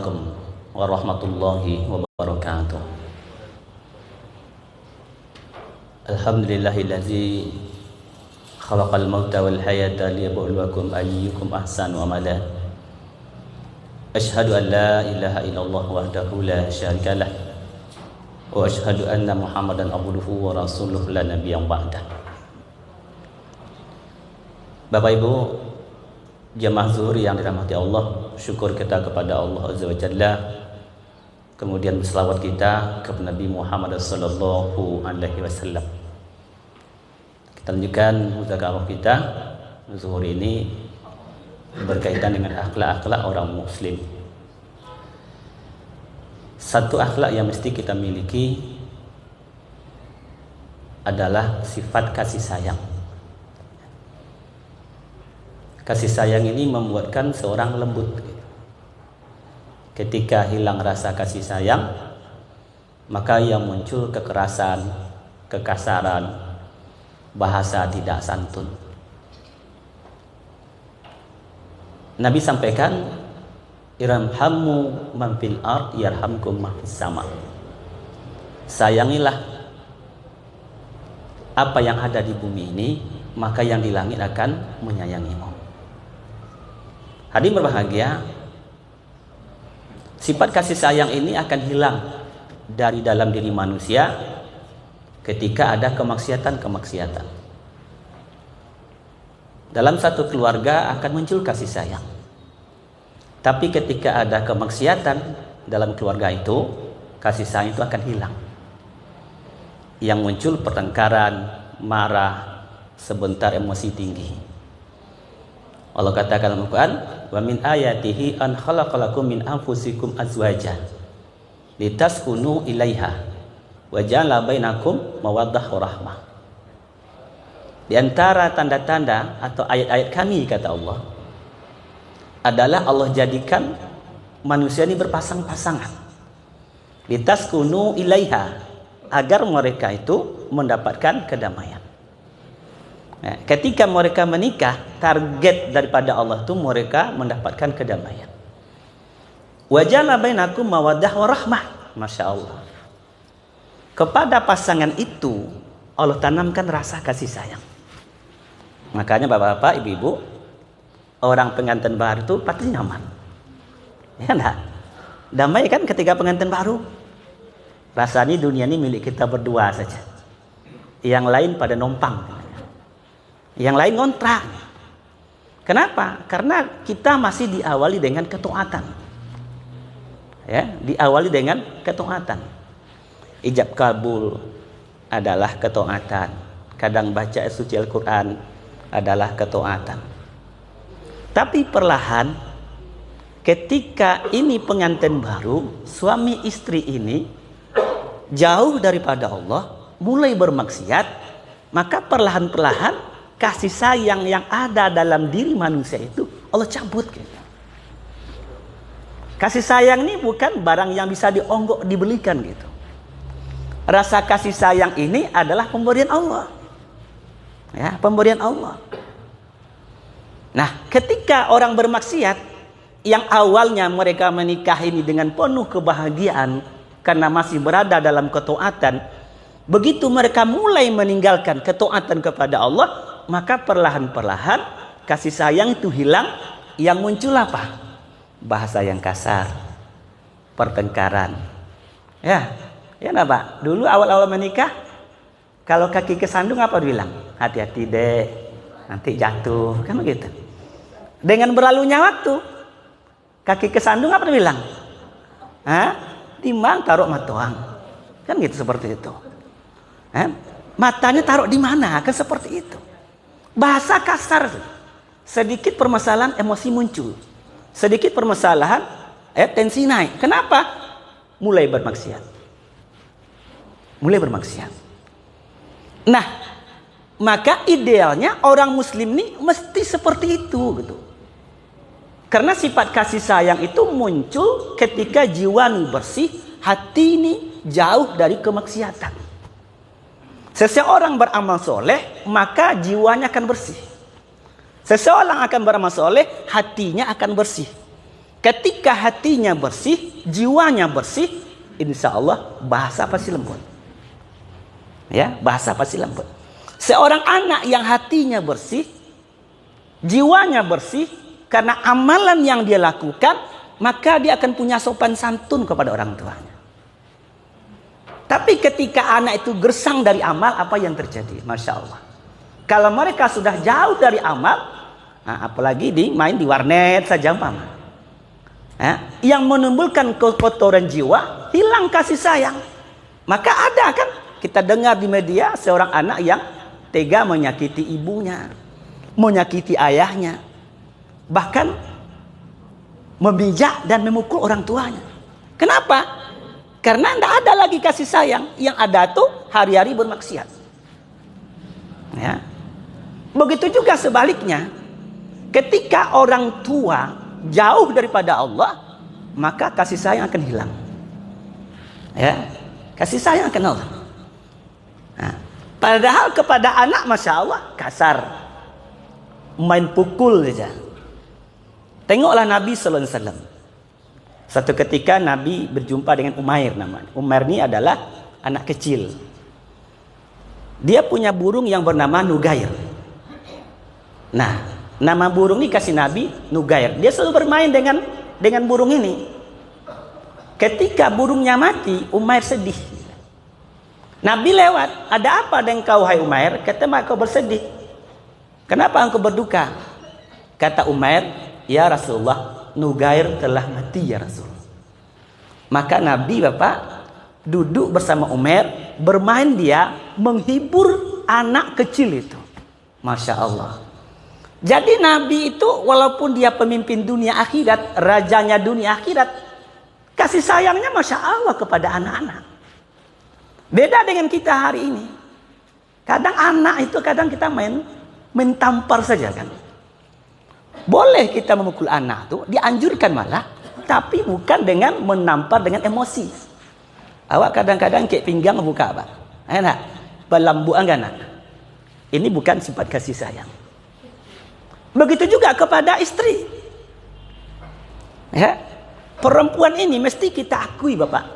Assalamualaikum warahmatullahi wabarakatuh. Alhamdulillahillazi khalaqal mauta wal hayata liyabluwakum ayyukum ahsanu amala. Asyhadu an la ilaha illallah wahdahu la syarikalah wa asyhadu anna Muhammadan abduhu wa rasuluhu la nabiyyan ba'dah. Bapak Ibu jamaah zuhur yang dirahmati Allah, syukur kita kepada Allah Azza wa Jalla. Kemudian berselawat kita kepada Nabi Muhammad sallallahu alaihi wasallam. Kita lanjutkan muzakarah kita zuhur ini berkaitan dengan akhlak-akhlak orang muslim. Satu akhlak yang mesti kita miliki adalah sifat kasih sayang. Kasih sayang ini membuatkan seorang lembut. Ketika hilang rasa kasih sayang, maka yang muncul kekerasan, kekasaran, bahasa tidak santun. Nabi sampaikan, irhamhu man fil ard yarhamkum man fis sama. Sayangilah apa yang ada di bumi ini, maka yang di langit akan menyayangimu. Hadirin berbahagia, sifat kasih sayang ini akan hilang dari dalam diri manusia ketika ada kemaksiatan-kemaksiatan. Dalam satu keluarga akan muncul kasih sayang. Tapi ketika ada kemaksiatan dalam keluarga itu, kasih sayang itu akan hilang. Yang muncul pertengkaran, marah, sebentar emosi tinggi. Allah katakan dalam Al-Quran, wa min ayatihi an khalaqalakum min anfusikum azwaja litaskunu ilaiha wa ja'ala bainakum mawaddah wa rahmah. Di antara tanda-tanda atau ayat-ayat kami, kata Allah, adalah Allah jadikan manusia ini berpasang-pasangan. Litaskunu ilaiha, agar mereka itu mendapatkan kedamaian. Nah, ketika mereka menikah, target daripada Allah itu mereka mendapatkan kedamaian. Wajala bainakum mawaddah warahmah. Masya Allah. Kepada pasangan itu Allah tanamkan rasa kasih sayang. Makanya bapak-bapak, ibu-ibu, orang pengantin baru itu pasti nyaman. Ya enggak? Damai kan ketika pengantin baru. Rasanya dunia ini milik kita berdua saja. Yang lain pada numpang. Yang lain ngontrak. Kenapa? Karena kita masih diawali dengan ketaatan. Ya, diawali dengan ketaatan. Ijab kabul adalah ketaatan. Kadang baca suci Al-Quran adalah ketaatan. Tapi perlahan, ketika ini pengantin baru, suami istri ini jauh daripada Allah, mulai bermaksiat, maka perlahan-perlahan kasih sayang yang ada dalam diri manusia itu Allah cabut. Kasih sayang ini bukan barang yang bisa dionggok, dibelikan gitu. Rasa kasih sayang ini adalah pemberian Allah. Ya, pemberian Allah. Nah, ketika orang bermaksiat yang awalnya mereka menikah ini dengan penuh kebahagiaan karena masih berada dalam ketaatan, begitu mereka mulai meninggalkan ketaatan kepada Allah, maka perlahan-perlahan kasih sayang itu hilang. Yang muncul apa? Bahasa yang kasar, pertengkaran. Ya enggak Pak? Dulu awal-awal menikah, kalau kaki kesandung apa bilang? Hati-hati dek, nanti jatuh, kan begitu. Dengan berlalunya waktu, kaki kesandung apa bilang? Timbang taruh matoang, kan gitu, seperti itu. Matanya taruh di mana? Kan seperti itu. Bahasa kasar, sedikit permasalahan emosi muncul, sedikit permasalahan tensi naik. Kenapa? Mulai bermaksiat. Nah, maka idealnya orang muslim ini mesti seperti itu gitu. Karena sifat kasih sayang itu muncul ketika jiwa ini bersih, hati ini jauh dari kemaksiatan. Seseorang beramal soleh, maka jiwanya akan bersih. Seseorang akan beramal soleh, hatinya akan bersih. Ketika hatinya bersih, jiwanya bersih, insya Allah bahasa pasti lembut. Ya, bahasa pasti lembut. Seorang anak yang hatinya bersih, jiwanya bersih, karena amalan yang dia lakukan, maka dia akan punya sopan santun kepada orang tuanya. Tapi ketika anak itu gersang dari amal, apa yang terjadi? Masya Allah. Kalau mereka sudah jauh dari amal, nah, apalagi main di warnet saja umpama, yang menimbulkan kekotoran jiwa, hilang kasih sayang. Maka ada kan kita dengar di media seorang anak yang tega menyakiti ibunya, menyakiti ayahnya, bahkan memijak dan memukul orang tuanya. Kenapa? Karena tidak ada lagi kasih sayang. Yang ada tuh hari-hari bermaksiat. Ya. Begitu juga sebaliknya, ketika orang tua jauh daripada Allah, maka kasih sayang akan hilang. Ya, kasih sayang akan hilang. Nah, padahal kepada anak, masya Allah, kasar, main pukul saja. Tengoklah Nabi Sallallahu Alaihi Wasallam. Satu ketika Nabi berjumpa dengan Umair namanya. Umair ini adalah anak kecil. Dia punya burung yang bernama Nugair. Nah, nama burung ini kasih Nabi Nugair. Dia selalu bermain dengan burung ini. Ketika burungnya mati, Umair sedih. Nabi lewat, ada apa dengan kau hai Umair? Kata, kau bersedih. Kenapa engkau berduka? Kata Umair, ya Rasulullah, Nugair telah mati ya Rasul. Maka Nabi Bapak duduk bersama Umair, bermain dia, menghibur anak kecil itu. Masya Allah. Jadi Nabi itu walaupun dia pemimpin dunia akhirat, rajanya dunia akhirat, kasih sayangnya Masya Allah kepada anak-anak. Beda dengan kita hari ini. Kadang anak itu kadang kita main tampar saja kan. Boleh kita memukul anak tuh, dianjurkan malah, tapi bukan dengan menampar dengan emosi. Awak kadang-kadang kayak pinggang buka apa? Enak, belambuan kan? Ini bukan sifat kasih sayang. Begitu juga kepada istri. Ya, perempuan ini mesti kita akui Bapak.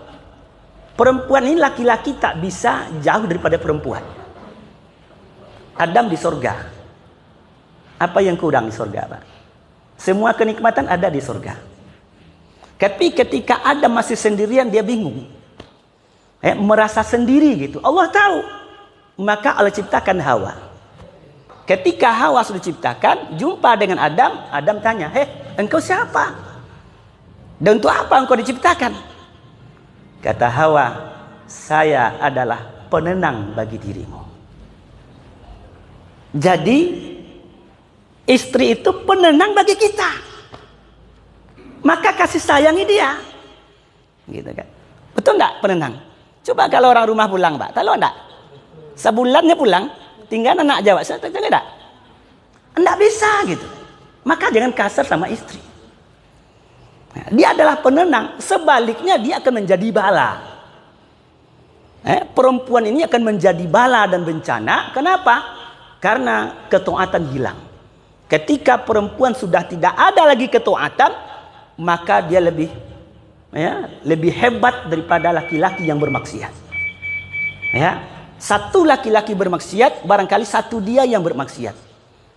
Perempuan ini laki-laki tak bisa jauh daripada perempuan. Adam di surga. Apa yang kurang di surga Pak? Semua kenikmatan ada di surga. Tapi ketika Adam masih sendirian, dia bingung. Merasa sendiri gitu. Allah tahu. Maka Allah ciptakan Hawa. Ketika Hawa sudah diciptakan, jumpa dengan Adam. Adam tanya, engkau siapa? Dan untuk apa engkau diciptakan? Kata Hawa, saya adalah penenang bagi dirimu. Jadi istri itu penenang bagi kita. Maka kasih sayangi dia. Gitu kan. Betul enggak penenang? Coba kalau orang rumah pulang, Pak. Tahu enggak? Sebulannya pulang, tinggal anak jawab, saya tahu enggak? Enggak bisa gitu. Maka jangan kasar sama istri. Nah, dia adalah penenang. Sebaliknya dia akan menjadi bala. Perempuan ini akan menjadi bala dan bencana. Kenapa? Karena ketaatan hilang. Ketika perempuan sudah tidak ada lagi ketaatan, maka dia lebih hebat daripada laki-laki yang bermaksiat. Ya, satu laki-laki bermaksiat, barangkali satu dia yang bermaksiat.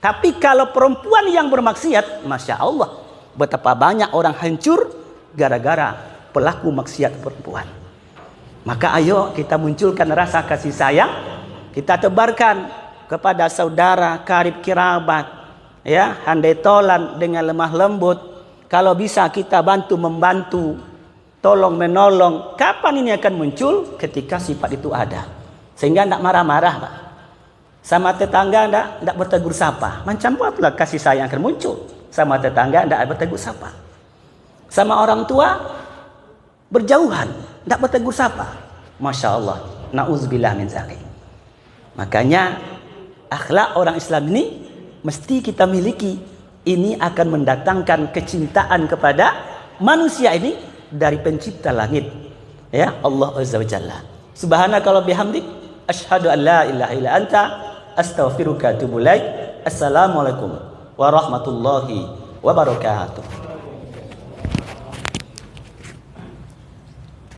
Tapi kalau perempuan yang bermaksiat, masya Allah, betapa banyak orang hancur gara-gara pelaku maksiat perempuan. Maka ayo kita munculkan rasa kasih sayang, kita tebarkan kepada saudara, karib kerabat, ya, handai tolan dengan lemah lembut. Kalau bisa kita membantu, tolong menolong. Kapan ini akan muncul? Ketika sifat itu ada. Sehingga tidak marah-marah, Pak. Sama tetangga tidak bertegur sapa. Macam apa kasih sayang akan muncul? Sama tetangga tidak bertegur sapa. Sama orang tua berjauhan, tidak bertegur sapa. Masya Allah. Na'udzubillah min dzalik. Makanya akhlak orang Islam ini mesti kita miliki. Ini akan mendatangkan kecintaan kepada manusia ini dari pencipta langit, ya Allah Azza wa Jalla. Subhanaka wa bihamdik, asyhadu an la ilaha illa anta, astaghfiruka wa atubu ilaik. Assalamualaikum warahmatullahi wabarakatuh.